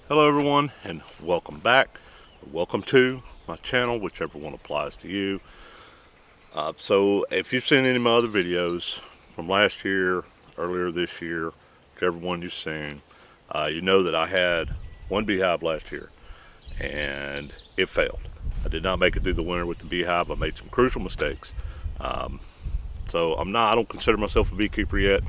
Hello everyone, and welcome back. Welcome to my channel, whichever one applies to you. So if you've seen any of my other videos from last year, earlier this year, whichever one you've seen, you know that I had one beehive last year and it failed. I did not make it through the winter with the beehive. I made some crucial mistakes. Um, so I don't consider myself a beekeeper yet.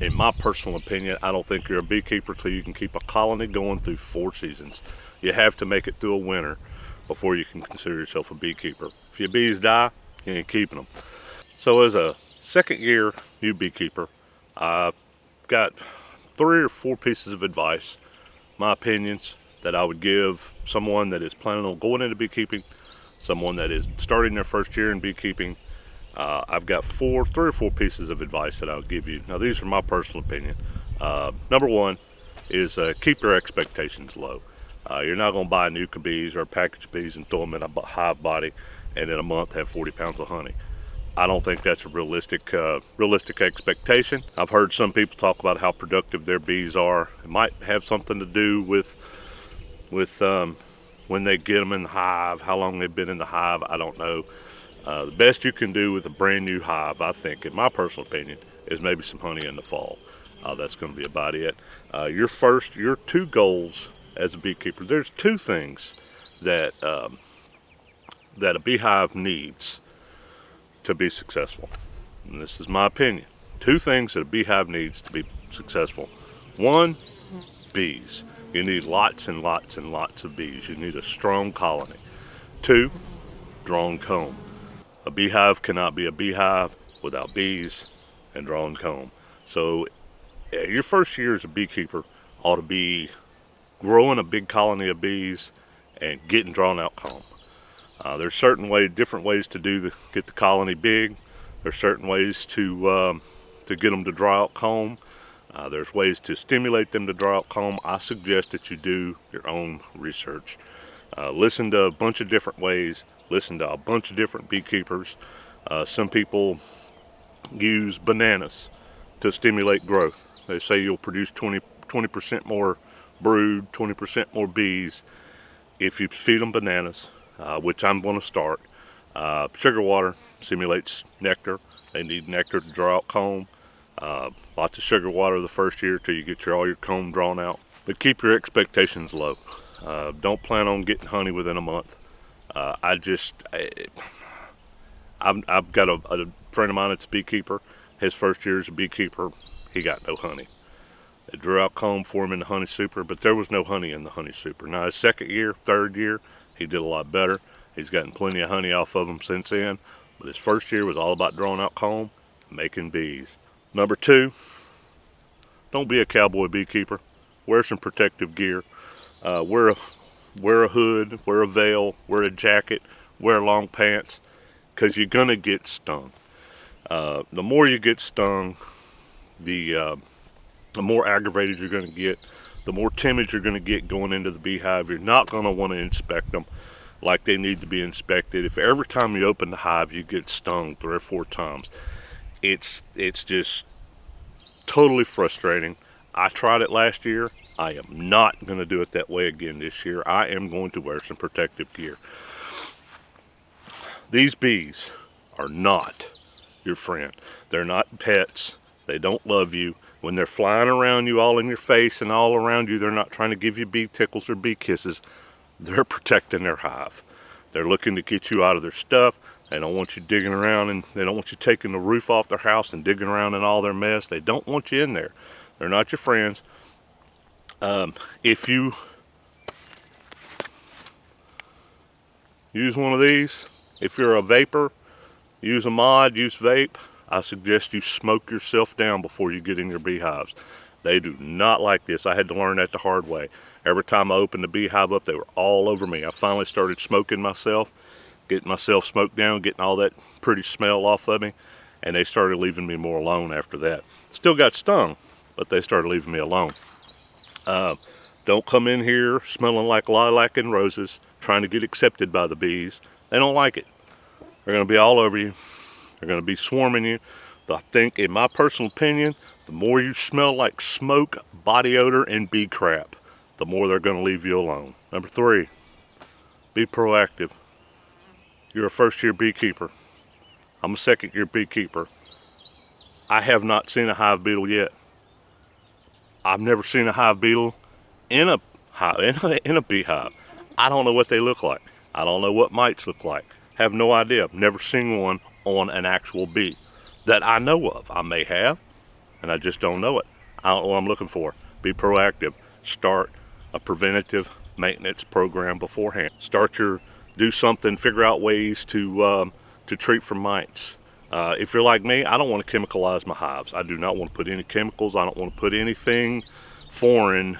In my personal opinion, I don't think you're a beekeeper till you can keep a colony going through 4 seasons. You have to make it through a winter before you can consider yourself a beekeeper. If your bees die, you ain't keeping them. So as a second year new beekeeper, I've got 3 or 4 pieces of advice, my opinions, that I would give someone that is planning on going into beekeeping, someone that is starting their first year in beekeeping. I've got 3 or 4 pieces of advice that I'll give you. Now, these are my personal opinion. Number one is keep your expectations low. You're not going to buy new bees or packaged bees and throw them in a hive body and in a month have 40 pounds of honey. I don't think that's a realistic expectation. I've heard some people talk about how productive their bees are. It might have something to do with when they get them in the hive, how long they've been in the hive. I don't know. The best you can do with a brand new hive, I think, in my personal opinion, is maybe some honey in the fall. That's going to be about it. Your 2 goals as a beekeeper. There's 2 things that a beehive needs to be successful. And this is my opinion. 2 things that a beehive needs to be successful. 1, bees. You need lots and lots and lots of bees. You need a strong colony. 2, drawn comb. A beehive cannot be a beehive without bees and drawn comb. So your first year as a beekeeper ought to be growing a big colony of bees and getting drawn out comb. There's different ways to get the colony big. There's certain ways to get them to draw out comb. There's ways to stimulate them to draw out comb. I suggest that you do your own research. Listen to a bunch of different ways. Listen to a bunch of different beekeepers. Some people use bananas to stimulate growth. They say you'll produce 20% more brood, 20% more bees if you feed them bananas, which I'm going to start. Sugar water simulates nectar. They need nectar to draw out comb. Lots of sugar water the first year till you get all your comb drawn out. But keep your expectations low. Don't plan on getting honey within a month. I've got a friend of mine that's a beekeeper. His first year as a beekeeper, he got no honey. They drew out comb for him in the honey super, but there was no honey in the honey super. Now his second year, third year, he did a lot better. He's gotten plenty of honey off of them since then. But his first year was all about drawing out comb, making bees. Number 2, don't be a cowboy beekeeper. Wear some protective gear. Wear a hood, wear a veil, wear a jacket, wear long pants, because you're gonna get stung. The more you get stung, the more aggravated you're gonna get, the more timid you're gonna get going into the beehive. You're not gonna want to inspect them like they need to be inspected. If every time you open the hive you get stung 3 or 4 times, it's just totally frustrating. I tried it last year. I am not going to do it that way again this year. I am going to wear some protective gear. These bees are not your friend. They're not pets. They don't love you. When they're flying around you all in your face and all around you, they're not trying to give you bee tickles or bee kisses. They're protecting their hive. They're looking to get you out of their stuff. They don't want you digging around, and they don't want you taking the roof off their house and digging around in all their mess. They don't want you in there. They're not your friends. If you use one of these, if you're a vapor, use a mod, use vape, I suggest you smoke yourself down before you get in your beehives. They do not like this. I had to learn that the hard way. Every time I opened the beehive up, they were all over me. I finally started smoking myself, getting myself smoked down, getting all that pretty smell off of me, and they started leaving me more alone after that. Still got stung, but they started leaving me alone. Don't come in here smelling like lilac and roses, trying to get accepted by the bees. They don't like it. They're going to be all over you. They're going to be swarming you. I think, in my personal opinion, the more you smell like smoke, body odor, and bee crap, the more they're going to leave you alone. Number 3, be proactive. You're a first-year beekeeper. I'm a second-year beekeeper. I have not seen a hive beetle yet. I've never seen a hive beetle in a hive, in a beehive. I don't know what they look like. I don't know what mites look like. Have no idea. I've never seen one on an actual bee that I know of. I may have, and I just don't know it. I don't know what I'm looking for. Be proactive. Start a preventative maintenance program beforehand. Do something, figure out ways to treat for mites. If you're like me, I don't want to chemicalize my hives. I do not want to put any chemicals. I don't want to put anything foreign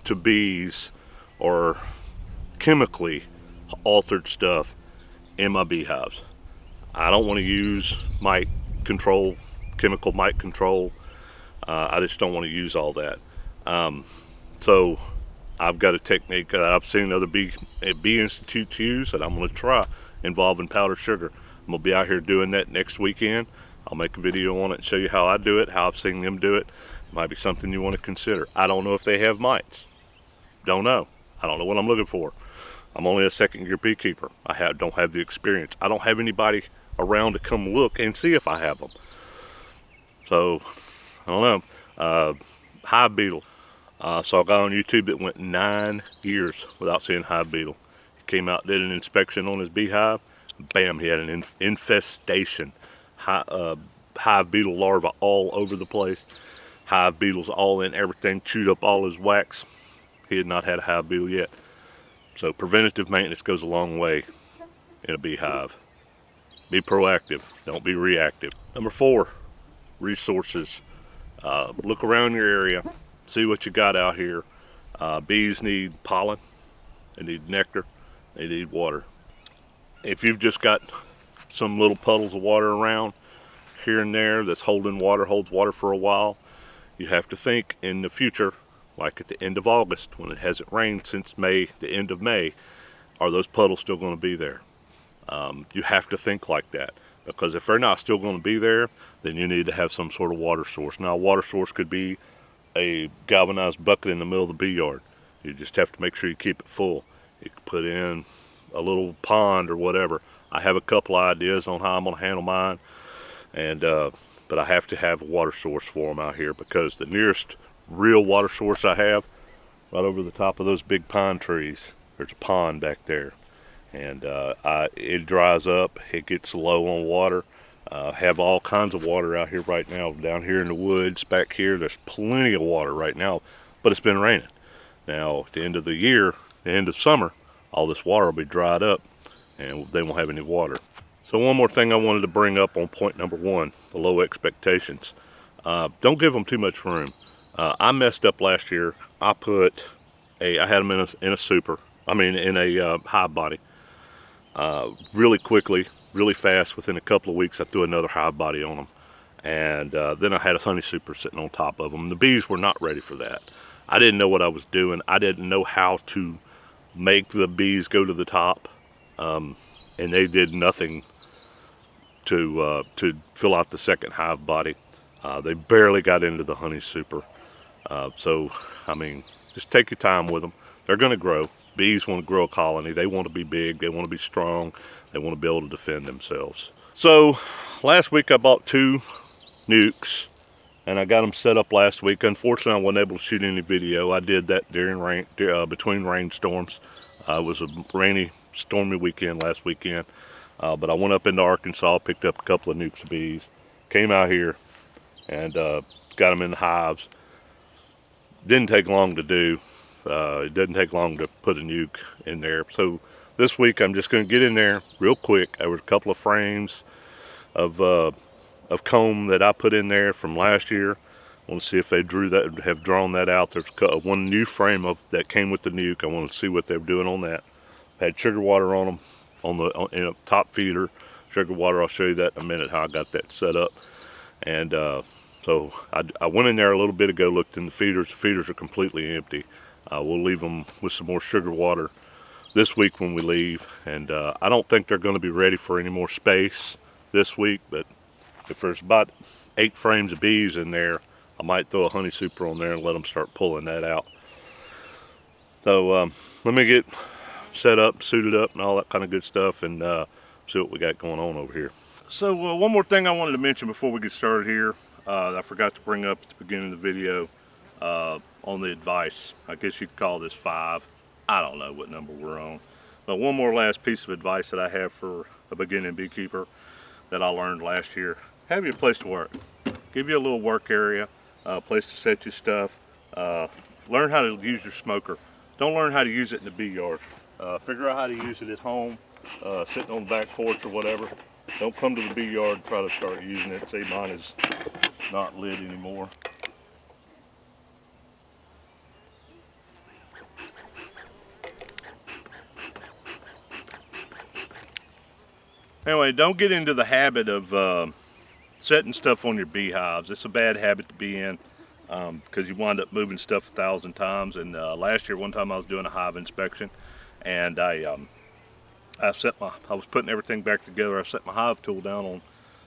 to bees or chemically altered stuff in my beehives. I don't want to use mite control, chemical mite control. I just don't want to use all that. So I've got a technique that I've seen other bee institutes use that I'm going to try, involving powdered sugar. I'm going to be out here doing that next weekend. I'll make a video on it and show you how I do it, how I've seen them do it. Might be something you want to consider. I don't know if they have mites. Don't know. I don't know what I'm looking for. I'm only a second-year beekeeper. I don't have the experience. I don't have anybody around to come look and see if I have them. So, I don't know. Hive beetle. Saw a guy on YouTube that went 9 years without seeing hive beetle. He came out, did an inspection on his beehive. Bam, he had an infestation. Hive beetle larvae all over the place. Hive beetles all in everything, chewed up all his wax. He had not had a hive beetle yet. So preventative maintenance goes a long way in a beehive. Be proactive, don't be reactive. Number 4, resources. Look around your area, see what you got out here. Bees need pollen, they need nectar, they need water. If you've just got some little puddles of water around here and there that's holds water for a while, you have to think in the future, like at the end of August when it hasn't rained since May, the end of May, are those puddles still going to be there? You have to think like that, because if they're not still going to be there, then you need to have some sort of water source. Now, a water source could be a galvanized bucket in the middle of the bee yard. You just have to make sure you keep it full. You can put in a little pond or whatever. I have a couple ideas on how I'm going to handle mine, and but I have to have a water source for them out here, because the nearest real water source I have, right over the top of those big pine trees, there's a pond back there, and it dries up, it gets low on water. Have all kinds of water out here right now. Down here in the woods back here, there's plenty of water right now, but it's been raining. Now at the end of the year, the end of summer, all this water will be dried up and they won't have any water. So one more thing I wanted to bring up on point number 1, the low expectations. Don't give them too much room. I messed up last year. I had them in a hive body. Really quickly, really fast, within a couple of weeks I threw another hive body on them, and then I had a honey super sitting on top of them. The bees were not ready for that. I didn't know what I was doing. I didn't know how to make the bees go to the top, and they did nothing to fill out the second hive body. They barely got into the honey super. So I mean, just take your time with them. They're going to grow. Bees want to grow a colony. They want to be big. They want to be strong. They want to be able to defend themselves. So last week I bought 2 nukes, and I got them set up last week. Unfortunately, I wasn't able to shoot any video. I did that during between rainstorms. It was a rainy, stormy weekend last weekend. But I went up into Arkansas, picked up a couple of nukes of bees, came out here, and got them in the hives. Didn't take long to do. It doesn't take long to put a nuke in there. So this week I'm just going to get in there real quick. There was a couple of frames of comb that I put in there from last year. I want to see if they have drawn that out. There's one new frame that came with the nuke. I want to see what they're doing on that. Had sugar water on them in a top feeder. Sugar water, I'll show you that in a minute, how I got that set up. And so I went in there a little bit ago, looked in the feeders. The feeders are completely empty. We'll leave them with some more sugar water this week when we leave. And I don't think they're going to be ready for any more space this week, but if there's about 8 frames of bees in there, I might throw a honey super on there and let them start pulling that out. So let me get set up, suited up, and all that kind of good stuff, and see what we got going on over here. So one more thing I wanted to mention before we get started here. I forgot to bring up at the beginning of the video on the advice. I guess you could call this 5. I don't know what number we're on. But one more last piece of advice that I have for a beginning beekeeper that I learned last year. Have your place to work. Give you a little work area, a place to set your stuff. Learn how to use your smoker. Don't learn how to use it in the bee yard. Figure out how to use it at home, sitting on the back porch or whatever. Don't come to the bee yard and try to start using it. See, mine is not lit anymore. Anyway, don't get into the habit of setting stuff on your beehives. It's a bad habit to be in because you wind up moving stuff 1,000 times. And last year, one time I was doing a hive inspection, and I was putting everything back together. I set my hive tool down on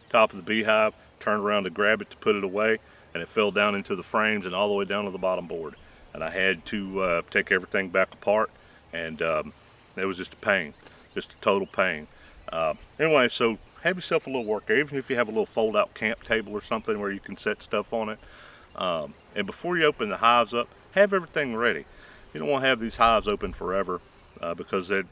top of the beehive, turned around to grab it to put it away, and it fell down into the frames and all the way down to the bottom board. And I had to take everything back apart, and it was just a pain, just a total pain. Anyway, so have yourself a little work area, even if you have a little fold-out camp table or something where you can set stuff on it. And before you open the hives up, have everything ready. You don't want to have these hives open forever because that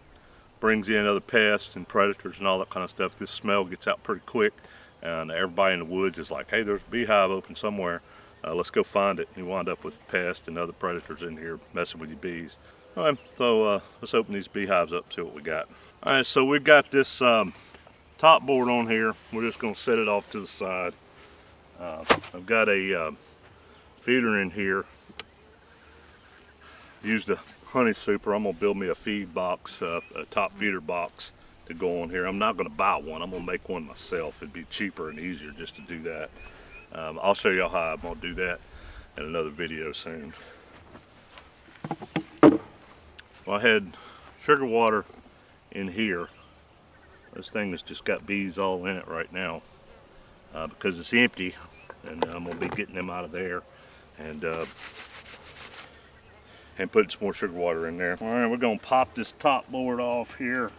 brings in other pests and predators and all that kind of stuff. This smell gets out pretty quick, and everybody in the woods is like, hey, there's a beehive open somewhere. Let's go find it. And you wind up with pests and other predators in here messing with your bees. All right, so let's open these beehives up and see what we got. All right, so we've got this top board on here. We're just going to set it off to the side. I've got a feeder in here. Used a honey super. I'm going to build me a feed box, a top feeder box to go on here. I'm not going to buy one. I'm going to make one myself. It'd be cheaper and easier just to do that. I'll show y'all how I'm going to do that in another video soon. Well, I had sugar water in here. This thing has just got bees all in it right now because it's empty, and I'm going to be getting them out of there and putting some more sugar water in there. All right, we're going to pop this top board off here.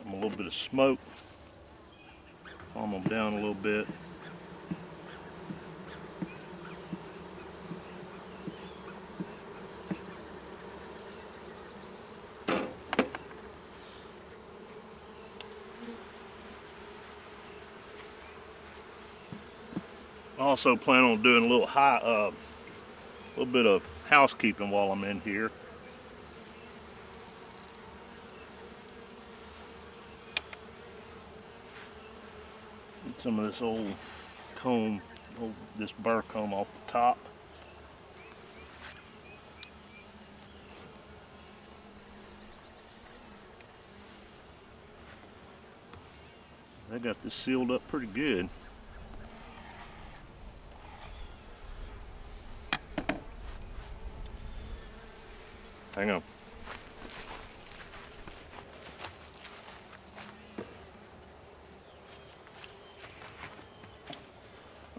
A little bit of smoke. Calm them down a little bit. I also plan on doing a little bit of housekeeping while I'm in here. Get some of this old comb, this burr comb off the top. I got this sealed up pretty good. Hang on.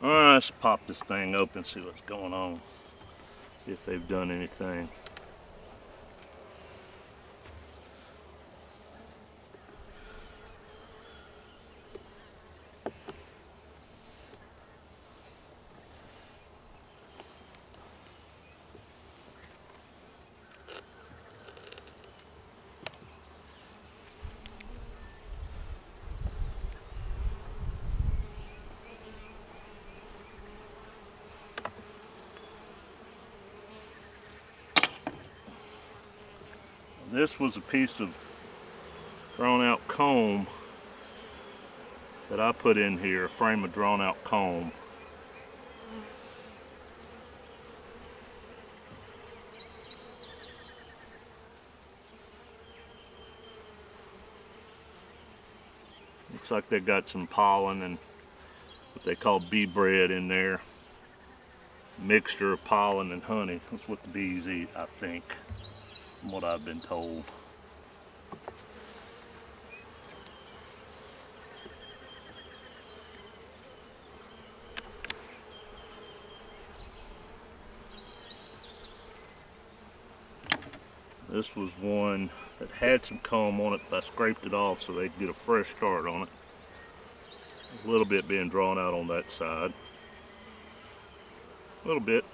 Alright, let's pop this thing open, see what's going on. See if they've done anything. This was a piece of drawn out comb that I put in here, a frame of drawn out comb. Looks like they got some pollen and what they call bee bread in there. Mixture of pollen and honey. That's what the bees eat, I think, from what I've been told. This was one that had some comb on it, but I scraped it off so they could get a fresh start on it. A little bit being drawn out on that side. A little bit.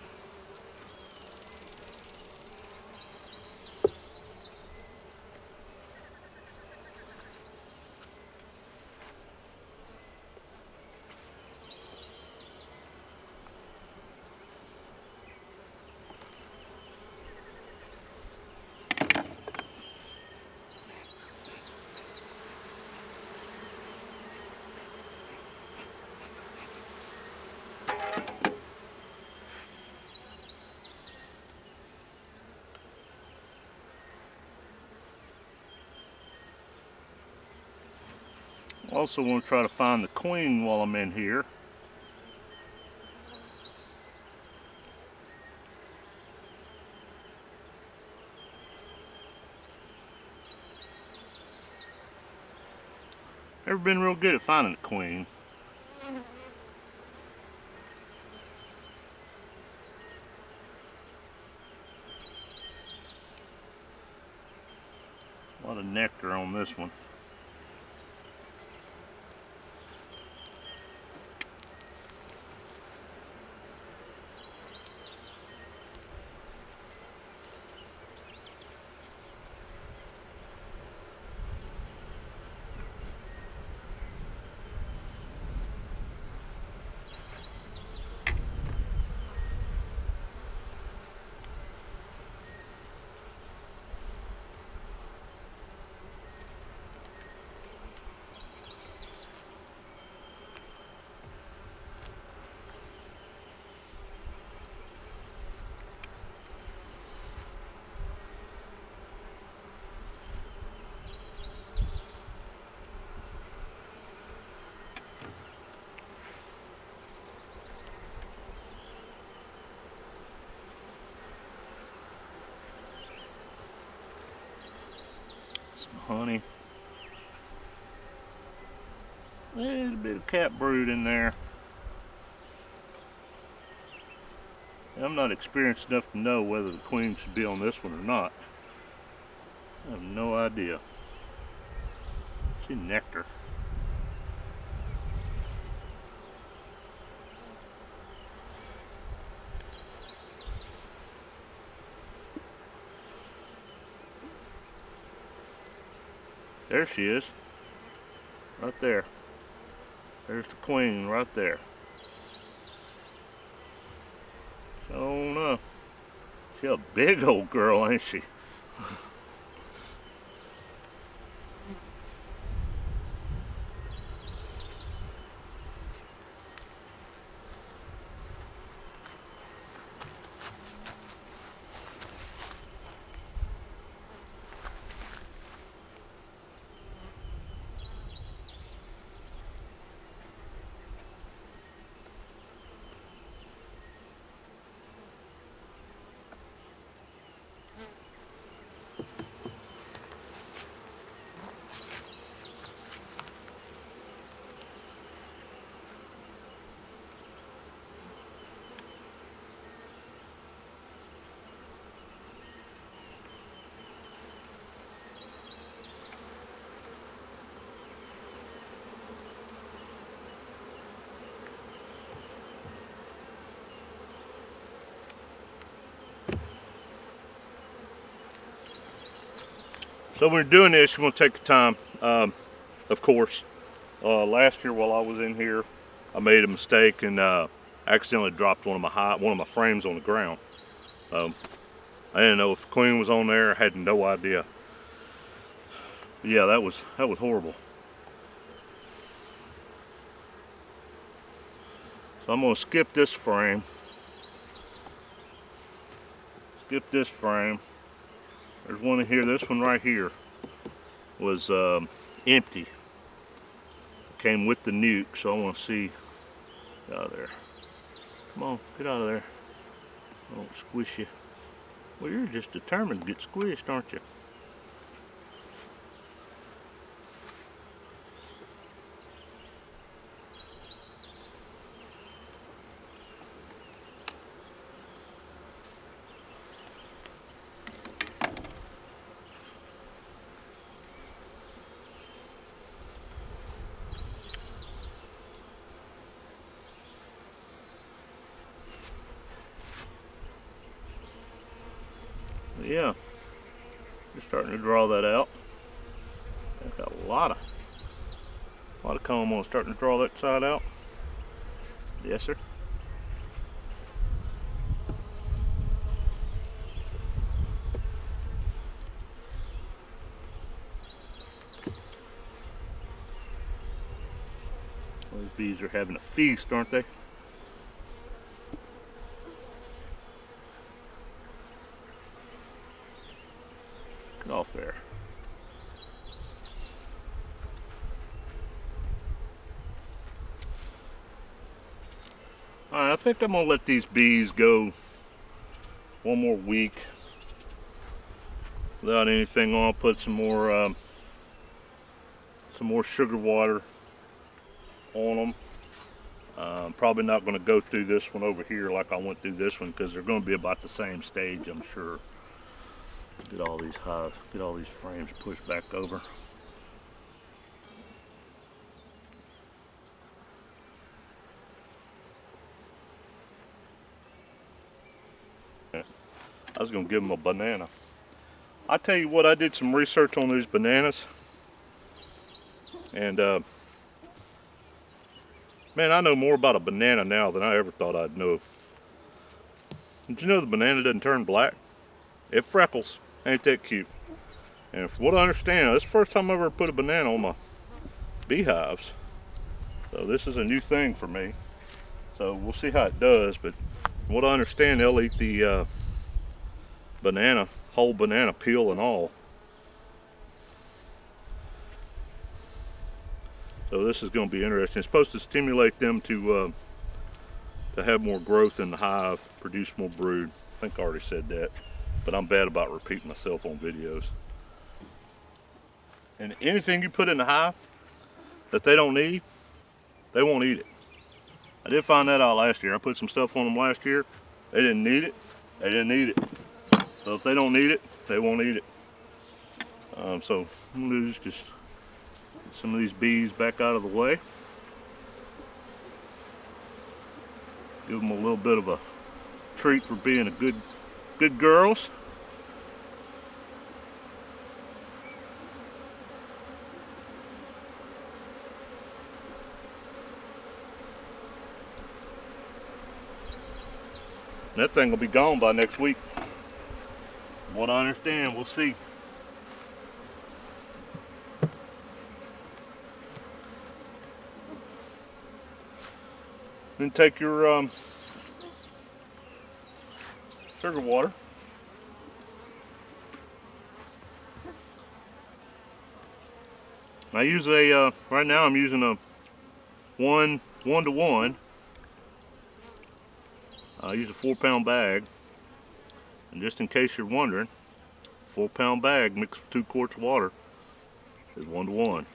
Also want to try to find the queen while I'm in here. Never been real good at finding the queen. A lot of nectar on this one. Some honey. There's a bit of cat brood in there. I'm not experienced enough to know whether the queen should be on this one or not. I have no idea. See nectar. There she is. Right there. There's the queen right there. Oh no. She's a big old girl, ain't she? So when you're doing this, you're going to take the time. Of course, last year while I was in here, I made a mistake and accidentally dropped one of my frames on the ground. I didn't know if the queen was on there. I had no idea. But yeah, that was horrible. So I'm going to skip this frame. Skip this frame. There's one in here. This one right here was empty. Came with the nuke, so I want to see. Get out of there. Come on, get out of there. I don't squish you. Well, you're just determined to get squished, aren't you? But yeah, just starting to draw that out. I've got a lot of comb on, starting to draw that side out. Yes, sir. Those bees are having a feast, aren't they? Get off there. Alright, I think I'm gonna let these bees go one more week without anything on. I'll put some more sugar water on them. Probably not going to go through this one over here like I went through this one, because they're going to be about the same stage, I'm sure. Get all these hives, get all these frames pushed back over. I was going to give them a banana. I tell you what, I did some research on these bananas, and man, I know more about a banana now than I ever thought I'd know. Did you know the banana doesn't turn black? It freckles. Ain't that cute? And from what I understand, this is the first time I've ever put a banana on my beehives. So this is a new thing for me. So we'll see how it does, but from what I understand, they'll eat the banana, whole banana, peel and all. So this is going to be interesting. It's supposed to stimulate them to have more growth in the hive, produce more brood. I think I already said that, but I'm bad about repeating myself on videos. And anything you put in the hive that they don't need, they won't eat it. I did find that out last year. I put some stuff on them last year. They didn't need it. They didn't eat it. So if they don't need it, they won't eat it. So I'm gonna just get some of these bees back out of the way. Give them a little bit of a treat for being a good girls. And that thing will be gone by next week. From what I understand, we'll see. Then take your sugar water. I use a right now I'm using a one to one. I use a 4-pound bag, and just in case you're wondering, 4-pound bag mixed with 2 quarts of water is 1 to 1.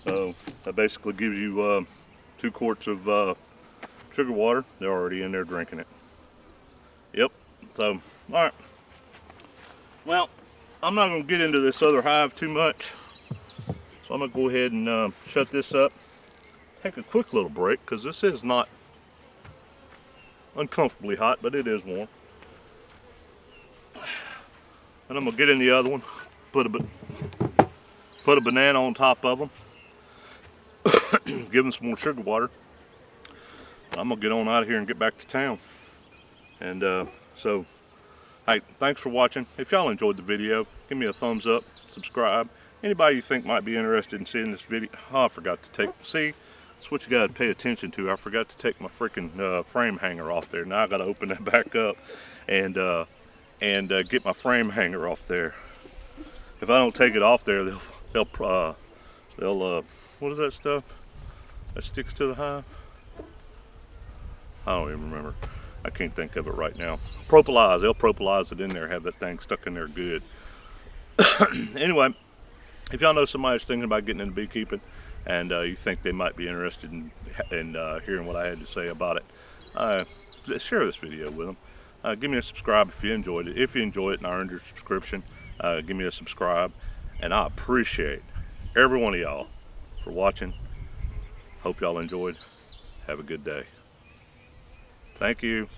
So that basically gives you 2 quarts of sugar water. They're already in there drinking it. Yep. So, all right. Well, I'm not going to get into this other hive too much. So I'm going to go ahead and shut this up. Take a quick little break, because this is not uncomfortably hot, but it is warm. And I'm going to get in the other one, put a banana on top of them, give them some more sugar water. I'm going to get on out of here and get back to town. And so, hey, thanks for watching. If y'all enjoyed the video, give me a thumbs up, subscribe. Anybody you think might be interested in seeing this video, oh, I forgot to see, that's what you got to pay attention to. I forgot to take my freaking frame hanger off there. Now I got to open that back up and get my frame hanger off there. If I don't take it off there, they'll what is that stuff that sticks to the hive? I don't even remember. I can't think of it right now. Propolis, they'll propolis it in there, have that thing stuck in there good. Anyway, if y'all know somebody that's thinking about getting into beekeeping and you think they might be interested in hearing what I had to say about it, share this video with them. Give me a subscribe if you enjoyed it. If you enjoyed it and earned your subscription, give me a subscribe. And I appreciate every one of y'all for watching. Hope y'all enjoyed. Have a good day. Thank you.